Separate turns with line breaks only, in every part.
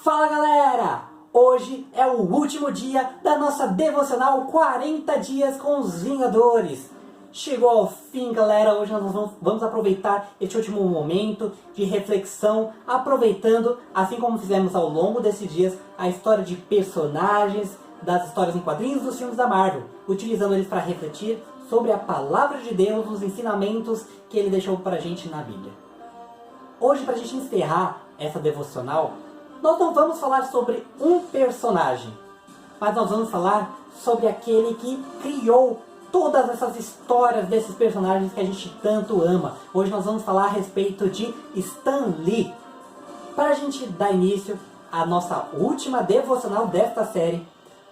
Fala galera! Hoje é o último dia da nossa devocional 40 dias com os Vingadores. Chegou ao fim, galera. Hoje nós vamos aproveitar este último momento de reflexão, aproveitando, assim como fizemos ao longo desses dias, a história de personagens das histórias em quadrinhos dos filmes da Marvel, utilizando eles para refletir sobre a palavra de Deus, os ensinamentos que ele deixou para a gente na Bíblia. Hoje, para a gente encerrar essa devocional, nós não vamos falar sobre um personagem, mas nós vamos falar sobre aquele que criou todas essas histórias desses personagens que a gente tanto ama. Hoje nós vamos falar a respeito de Stan Lee. Para a gente dar início à nossa última devocional desta série,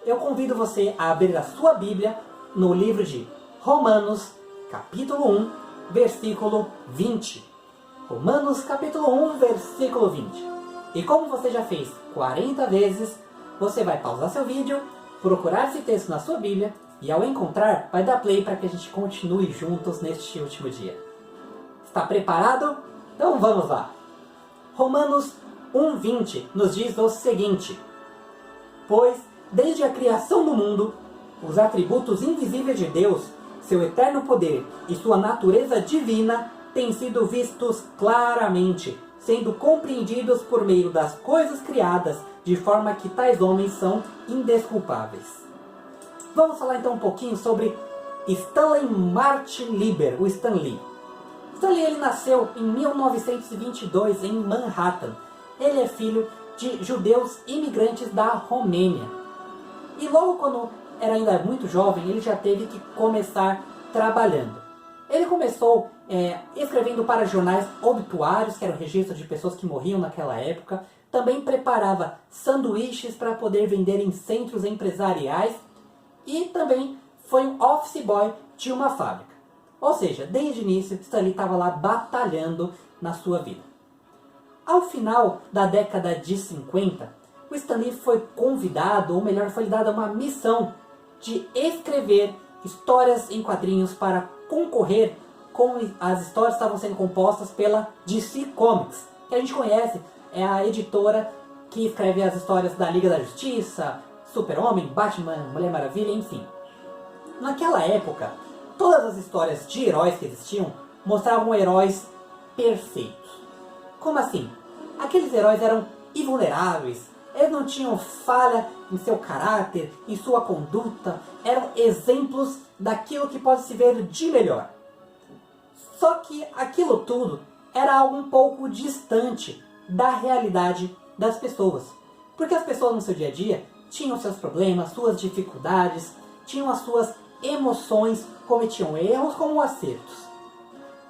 eu convido você a abrir a sua Bíblia no livro de Romanos, capítulo 1, versículo 20. Romanos, capítulo 1, versículo 20. E como você já fez 40 vezes, você vai pausar seu vídeo, procurar esse texto na sua Bíblia e ao encontrar, vai dar play para que a gente continue juntos neste último dia. Está preparado? Então vamos lá! Romanos 1,20 nos diz o seguinte: pois, desde a criação do mundo, os atributos invisíveis de Deus, seu eterno poder e sua natureza divina têm sido vistos claramente, sendo compreendidos por meio das coisas criadas, de forma que tais homens são indesculpáveis. Vamos falar então um pouquinho sobre Stanley Martin Lieber, o Stan Lee. Stan Lee, ele nasceu em 1922 em Manhattan. Ele é filho de judeus imigrantes da Romênia. E logo quando era ainda muito jovem, ele já teve que começar trabalhando. Ele começou escrevendo para jornais obituários, que era o registro de pessoas que morriam naquela época. Também preparava sanduíches para poder vender em centros empresariais. E também foi um office boy de uma fábrica. Ou seja, desde o início, Stan Lee estava lá batalhando na sua vida. Ao final da década de 50, o Stan Lee foi convidado, ou melhor, foi lhe dada uma missão de escrever histórias em quadrinhos para concorrer com as histórias que estavam sendo compostas pela DC Comics, que a gente conhece, é a editora que escreve as histórias da Liga da Justiça, Super-Homem, Batman, Mulher Maravilha, enfim. Naquela época, todas as histórias de heróis que existiam mostravam heróis perfeitos. Como assim? Aqueles heróis eram invulneráveis, eles não tinham falha em seu caráter, em sua conduta, eram exemplos daquilo que pode se ver de melhor. Só que aquilo tudo era algo um pouco distante da realidade das pessoas. Porque as pessoas no seu dia a dia tinham seus problemas, suas dificuldades, tinham as suas emoções, cometiam erros como acertos.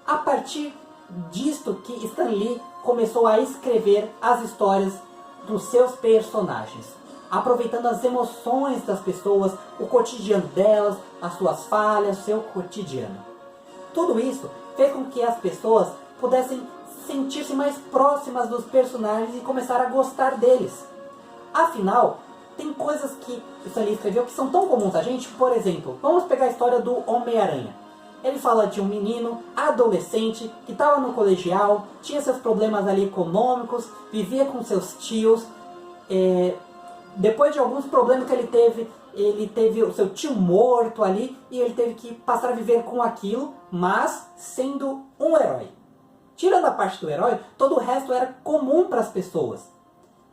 A partir disto que Stan Lee começou a escrever as histórias dos seus personagens, aproveitando as emoções das pessoas, o cotidiano delas, as suas falhas, seu cotidiano. Tudo isso fez com que as pessoas pudessem sentir-se mais próximas dos personagens e começar a gostar deles. Afinal, tem coisas que Stan Lee escreveu que são tão comuns a gente. Por exemplo, vamos pegar a história do Homem-Aranha. Ele fala de um menino adolescente que estava no colegial, tinha seus problemas ali econômicos, vivia com seus tios. Depois de alguns problemas que ele teve o seu tio morto ali e ele teve que passar a viver com aquilo, mas sendo um herói. Tirando a parte do herói, todo o resto era comum para as pessoas.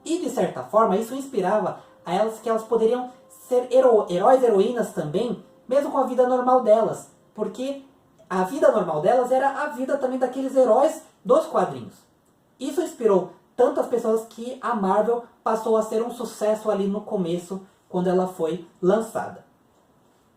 E de certa forma isso inspirava a elas que elas poderiam ser heróis e heroínas também, mesmo com a vida normal delas. Porque a vida normal delas era a vida também daqueles heróis dos quadrinhos. Isso inspirou tanto as pessoas que a Marvel passou a ser um sucesso ali no começo, quando ela foi lançada.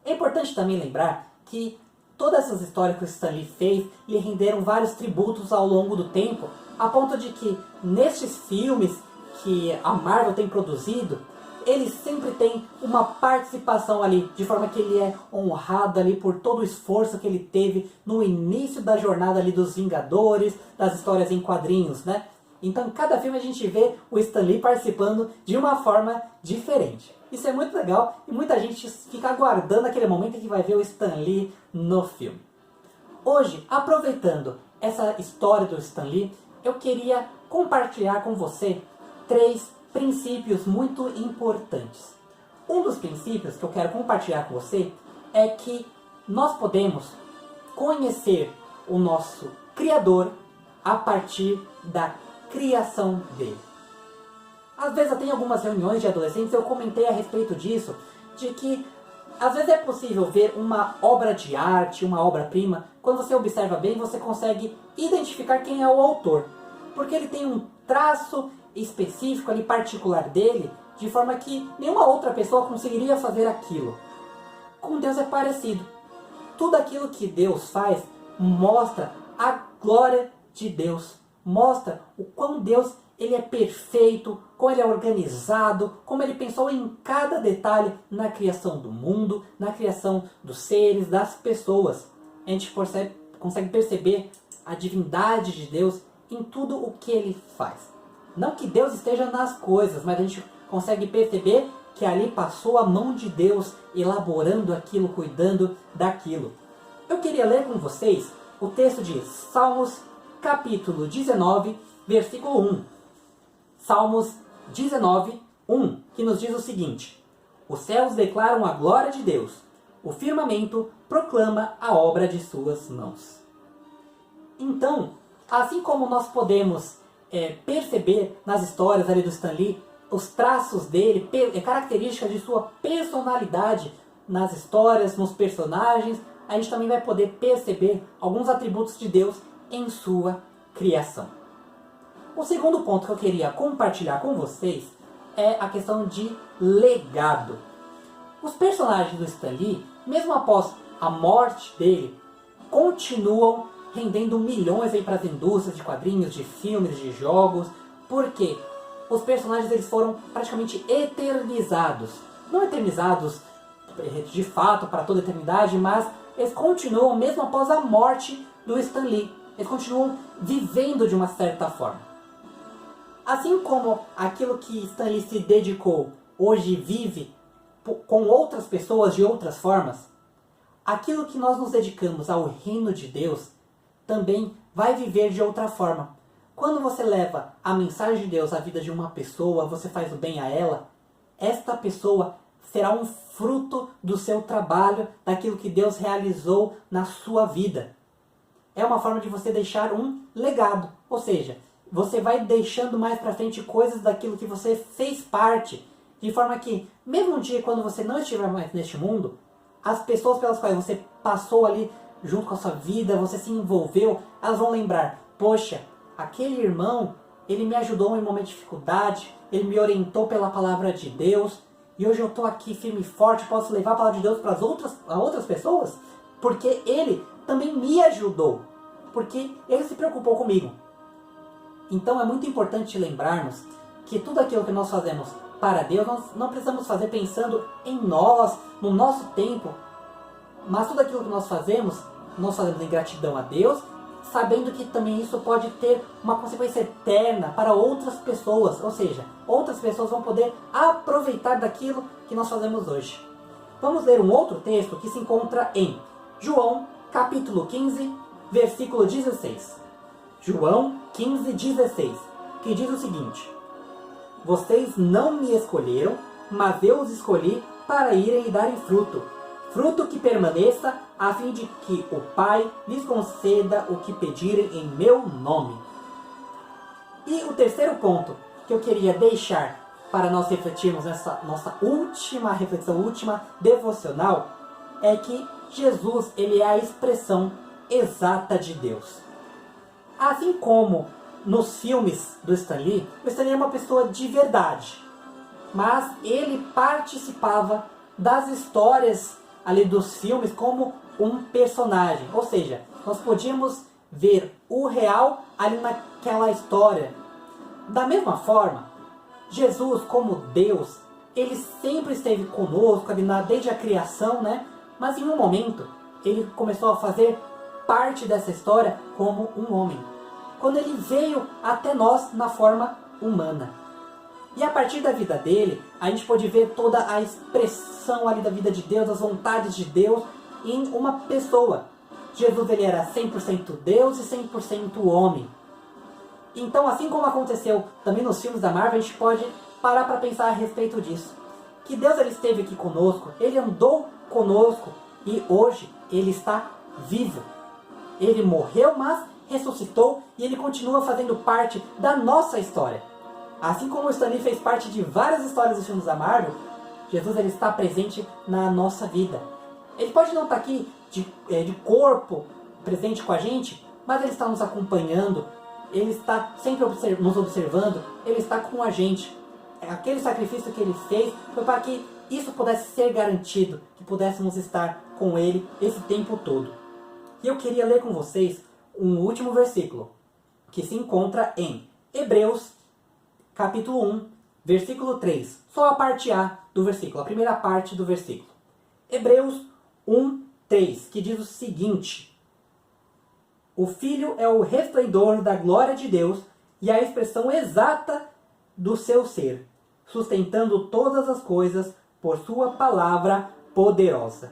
É importante também lembrar que todas essas histórias que o Stan Lee fez lhe renderam vários tributos ao longo do tempo, a ponto de que nestes filmes que a Marvel tem produzido, ele sempre tem uma participação ali, de forma que ele é honrado ali por todo o esforço que ele teve no início da jornada ali dos Vingadores, das histórias em quadrinhos, né? Então, em cada filme a gente vê o Stan Lee participando de uma forma diferente. Isso é muito legal e muita gente fica aguardando aquele momento em que vai ver o Stan Lee no filme. Hoje, aproveitando essa história do Stan Lee, eu queria compartilhar com você 3 princípios muito importantes. Um dos princípios que eu quero compartilhar com você é que nós podemos conhecer o nosso Criador a partir da criação dele. Às vezes eu tenho algumas reuniões de adolescentes, eu comentei a respeito disso, de que às vezes é possível ver uma obra de arte, uma obra-prima, quando você observa bem, você consegue identificar quem é o autor. Porque ele tem um traço específico ali, particular dele, de forma que nenhuma outra pessoa conseguiria fazer aquilo. Com Deus é parecido. Tudo aquilo que Deus faz mostra a glória de Deus. Mostra o quão Deus ele é perfeito, como ele é organizado, como ele pensou em cada detalhe na criação do mundo, na criação dos seres, das pessoas. A gente consegue perceber a divindade de Deus em tudo o que ele faz. Não que Deus esteja nas coisas, mas a gente consegue perceber que ali passou a mão de Deus elaborando aquilo, cuidando daquilo. Eu queria ler com vocês o texto de Salmos capítulo 19, versículo 1. Salmos 19, 1, que nos diz o seguinte: os céus declaram a glória de Deus, o firmamento proclama a obra de suas mãos. Então, assim como nós podemos perceber nas histórias ali do Stan Lee, os traços dele, características de sua personalidade nas histórias, nos personagens, a gente também vai poder perceber alguns atributos de Deus em sua criação. O segundo ponto que eu queria compartilhar com vocês é a questão de legado. Os personagens do Stan Lee, mesmo após a morte dele, continuam rendendo milhões para as indústrias de quadrinhos, de filmes, de jogos, porque os personagens eles foram praticamente eternizados. Não eternizados de fato para toda a eternidade, mas eles continuam mesmo após a morte do Stan Lee. Eles continuam vivendo de uma certa forma. Assim como aquilo que Stan Lee se dedicou hoje vive com outras pessoas de outras formas, aquilo que nós nos dedicamos ao reino de Deus também vai viver de outra forma. Quando você leva a mensagem de Deus à vida de uma pessoa, você faz o bem a ela, esta pessoa será um fruto do seu trabalho, daquilo que Deus realizou na sua vida. É uma forma de você deixar um legado, ou seja, você vai deixando mais para frente coisas daquilo que você fez parte, de forma que, mesmo um dia quando você não estiver mais neste mundo, as pessoas pelas quais você passou ali junto com a sua vida, você se envolveu, elas vão lembrar, poxa, aquele irmão, ele me ajudou em um momento de dificuldade, ele me orientou pela palavra de Deus, e hoje eu estou aqui firme e forte, posso levar a palavra de Deus para outras pessoas, porque ele também me ajudou, porque ele se preocupou comigo. Então é muito importante lembrarmos que tudo aquilo que nós fazemos para Deus, nós não precisamos fazer pensando em nós, no nosso tempo, mas tudo aquilo que nós fazemos em gratidão a Deus, sabendo que também isso pode ter uma consequência eterna para outras pessoas, ou seja, outras pessoas vão poder aproveitar daquilo que nós fazemos hoje. Vamos ler um outro texto que se encontra em João, capítulo 15, versículo 16. João 15, 16, que diz o seguinte: vocês não me escolheram, mas eu os escolhi para irem e darem fruto, fruto que permaneça, a fim de que o Pai lhes conceda o que pedirem em meu nome. E o terceiro ponto que eu queria deixar para nós refletirmos nessa nossa última reflexão, última devocional, é que Jesus ele é a expressão exata de Deus. Assim como nos filmes do Stan Lee, o Stan Lee é uma pessoa de verdade, mas ele participava das histórias ali dos filmes como um personagem, ou seja, nós podíamos ver o real ali naquela história. Da mesma forma, Jesus como Deus, ele sempre esteve conosco ali desde a criação, né? Mas em um momento ele começou a fazer parte dessa história como um homem, quando ele veio até nós na forma humana. E a partir da vida dele, a gente pode ver toda a expressão ali da vida de Deus, das vontades de Deus em uma pessoa. Jesus ele era 100% Deus e 100% homem. Então, assim como aconteceu também nos filmes da Marvel, a gente pode parar para pensar a respeito disso. Que Deus ele esteve aqui conosco, Ele andou conosco e hoje Ele está vivo. Ele morreu, mas ressuscitou e Ele continua fazendo parte da nossa história. Assim como o Stan Lee fez parte de várias histórias dos filmes da Marvel, Jesus ele está presente na nossa vida. Ele pode não estar aqui de corpo presente com a gente, mas Ele está nos acompanhando, Ele está sempre nos observando, Ele está com a gente. Aquele sacrifício que Ele fez foi para que isso pudesse ser garantido, que pudéssemos estar com Ele esse tempo todo. E eu queria ler com vocês um último versículo, que se encontra em Hebreus, capítulo 1, versículo 3. Só a parte A do versículo, a primeira parte do versículo. Hebreus 1, 3, que diz o seguinte: o Filho é o resplendor da glória de Deus e a expressão exata do seu ser, sustentando todas as coisas por sua palavra poderosa.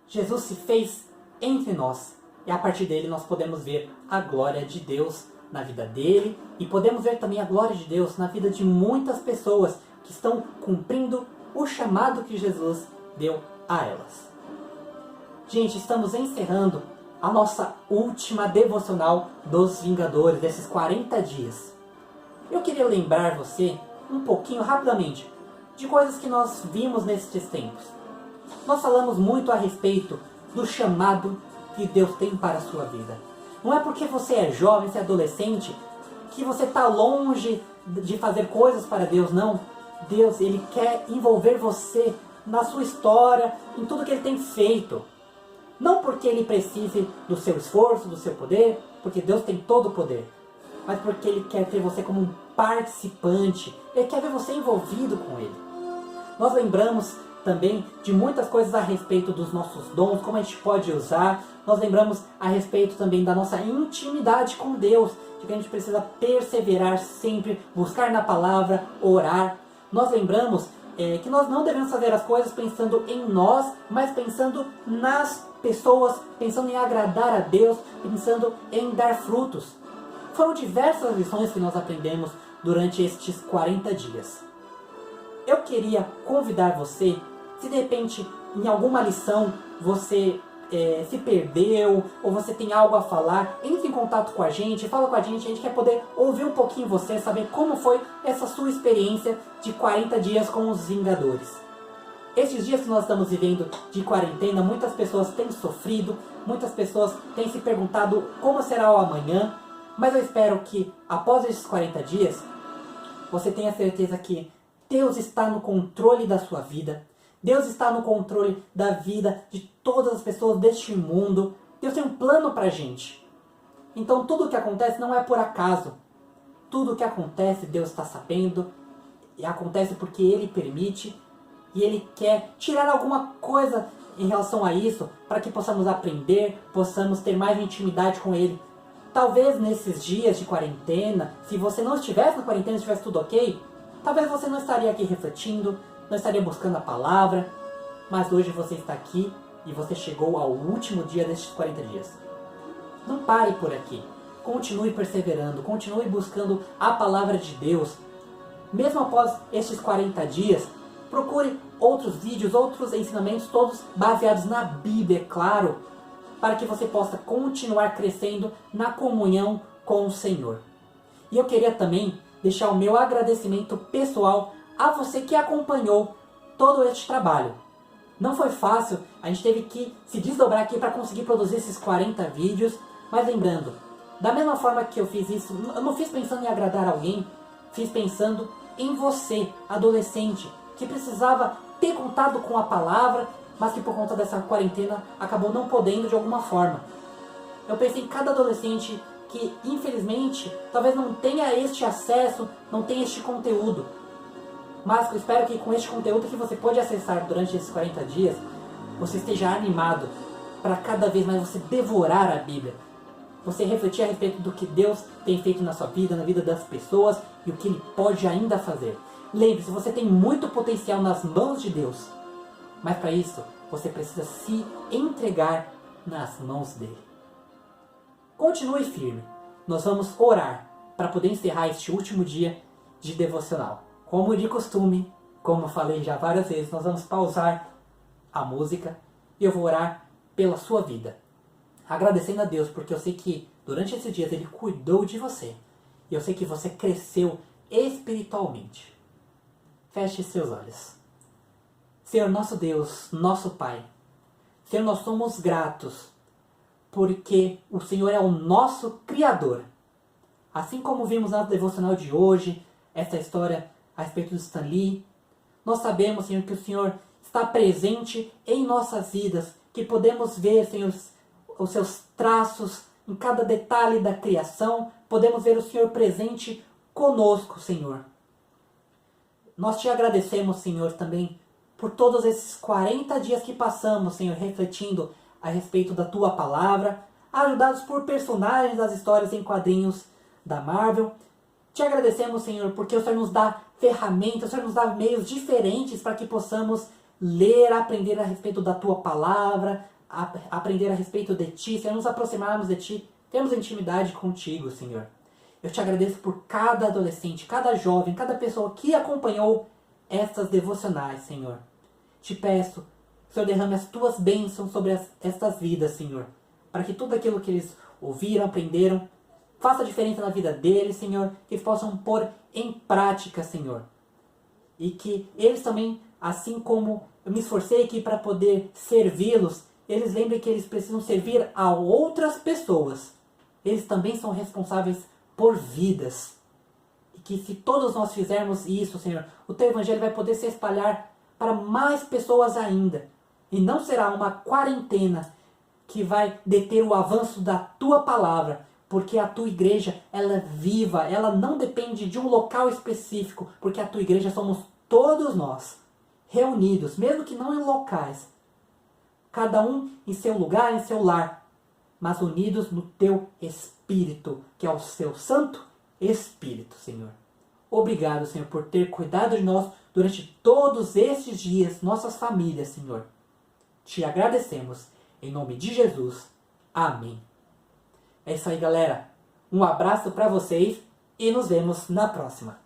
Jesus se fez entre nós e a partir dele nós podemos ver a glória de Deus na vida dele e podemos ver também a glória de Deus na vida de muitas pessoas que estão cumprindo o chamado que Jesus deu a elas. Gente, estamos encerrando a nossa última devocional dos Vingadores, desses 40 dias. Eu queria lembrar você, um pouquinho, rapidamente, de coisas que nós vimos nesses tempos. Nós falamos muito a respeito do chamado que Deus tem para a sua vida. Não é porque você é jovem, você é adolescente, que você está longe de fazer coisas para Deus, não. Deus, Ele quer envolver você na sua história, em tudo que Ele tem feito. Não porque Ele precise do seu esforço, do seu poder, porque Deus tem todo o poder, mas porque Ele quer ter você como um participante. Ele quer ver você envolvido com Ele. Nós lembramos também de muitas coisas a respeito dos nossos dons, como a gente pode usar. Nós lembramos a respeito também da nossa intimidade com Deus, de que a gente precisa perseverar sempre, buscar na palavra, orar. Nós lembramos que nós não devemos fazer as coisas pensando em nós, mas pensando nas pessoas, pensando em agradar a Deus, pensando em dar frutos. Foram diversas lições que nós aprendemos durante estes 40 dias. Eu queria convidar você, se de repente em alguma lição você se perdeu, ou você tem algo a falar, entre em contato com a gente, fala com a gente quer poder ouvir um pouquinho você, saber como foi essa sua experiência de 40 dias com os Vingadores. Estes dias que nós estamos vivendo de quarentena, muitas pessoas têm sofrido, muitas pessoas têm se perguntado como será o amanhã, mas eu espero que após esses 40 dias, você tenha certeza que Deus está no controle da sua vida. Deus está no controle da vida de todas as pessoas deste mundo. Deus tem um plano para a gente. Então tudo o que acontece não é por acaso. Tudo o que acontece Deus está sabendo. E acontece porque Ele permite. E Ele quer tirar alguma coisa em relação a isso. Para que possamos aprender, possamos ter mais intimidade com Ele. Talvez nesses dias de quarentena, se você não estivesse na quarentena, estivesse tudo ok, talvez você não estaria aqui refletindo, não estaria buscando a palavra, mas hoje você está aqui e você chegou ao último dia destes 40 dias. Não pare por aqui. Continue perseverando, continue buscando a palavra de Deus. Mesmo após estes 40 dias, procure outros vídeos, outros ensinamentos, todos baseados na Bíblia, é claro, para que você possa continuar crescendo na comunhão com o Senhor. E eu queria também deixar o meu agradecimento pessoal a você que acompanhou todo este trabalho. Não foi fácil, a gente teve que se desdobrar aqui para conseguir produzir esses 40 vídeos, mas lembrando, da mesma forma que eu fiz isso, eu não fiz pensando em agradar alguém, fiz pensando em você, adolescente, que precisava ter contato com a palavra, mas que por conta dessa quarentena acabou não podendo de alguma forma. Eu pensei em cada adolescente que infelizmente talvez não tenha este acesso, não tenha este conteúdo. Mas eu espero que com este conteúdo que você pode acessar durante esses 40 dias, você esteja animado para cada vez mais você devorar a Bíblia. Você refletir a respeito do que Deus tem feito na sua vida, na vida das pessoas e o que Ele pode ainda fazer. Lembre-se, você tem muito potencial nas mãos de Deus. Mas para isso, você precisa se entregar nas mãos dele. Continue firme. Nós vamos orar para poder encerrar este último dia de devocional. Como de costume, como eu falei já várias vezes, nós vamos pausar a música e eu vou orar pela sua vida. Agradecendo a Deus, porque eu sei que durante esses dias Ele cuidou de você. E eu sei que você cresceu espiritualmente. Feche seus olhos. Senhor, nosso Deus, nosso Pai. Senhor, nós somos gratos, porque o Senhor é o nosso Criador. Assim como vimos na devocional de hoje, essa história a respeito do Stan Lee, nós sabemos, Senhor, que o Senhor está presente em nossas vidas, que podemos ver, Senhor, os seus traços em cada detalhe da criação, podemos ver o Senhor presente conosco, Senhor. Nós te agradecemos, Senhor, também por todos esses 40 dias que passamos, Senhor, refletindo a respeito da Tua Palavra, ajudados por personagens das histórias em quadrinhos da Marvel. Te agradecemos, Senhor, porque o Senhor nos dá ferramentas, o Senhor nos dá meios diferentes para que possamos ler, aprender a respeito da Tua Palavra, aprender a respeito de Ti, Senhor, nos aproximarmos de Ti, termos intimidade contigo, Senhor. Eu te agradeço por cada adolescente, cada jovem, cada pessoa que acompanhou estas devocionais, Senhor. Te peço, Senhor, derrame as Tuas bênçãos sobre estas vidas, Senhor, para que tudo aquilo que eles ouviram, aprenderam, faça diferença na vida deles, Senhor, que eles possam pôr em prática, Senhor. E que eles também, assim como eu me esforcei aqui para poder servi-los, eles lembrem que eles precisam servir a outras pessoas. Eles também são responsáveis por vidas. E que se todos nós fizermos isso, Senhor, o Teu Evangelho vai poder se espalhar para mais pessoas ainda. E não será uma quarentena que vai deter o avanço da Tua Palavra, porque a Tua Igreja, ela é viva, ela não depende de um local específico, porque a Tua Igreja somos todos nós, reunidos, mesmo que não em locais, cada um em seu lugar, em seu lar, mas unidos no Teu Espírito, que é o Seu Santo Espírito, Senhor. Obrigado, Senhor, por ter cuidado de nós durante todos estes dias, nossas famílias, Senhor. Te agradecemos, em nome de Jesus. Amém. É isso aí, galera. Um abraço para vocês e nos vemos na próxima.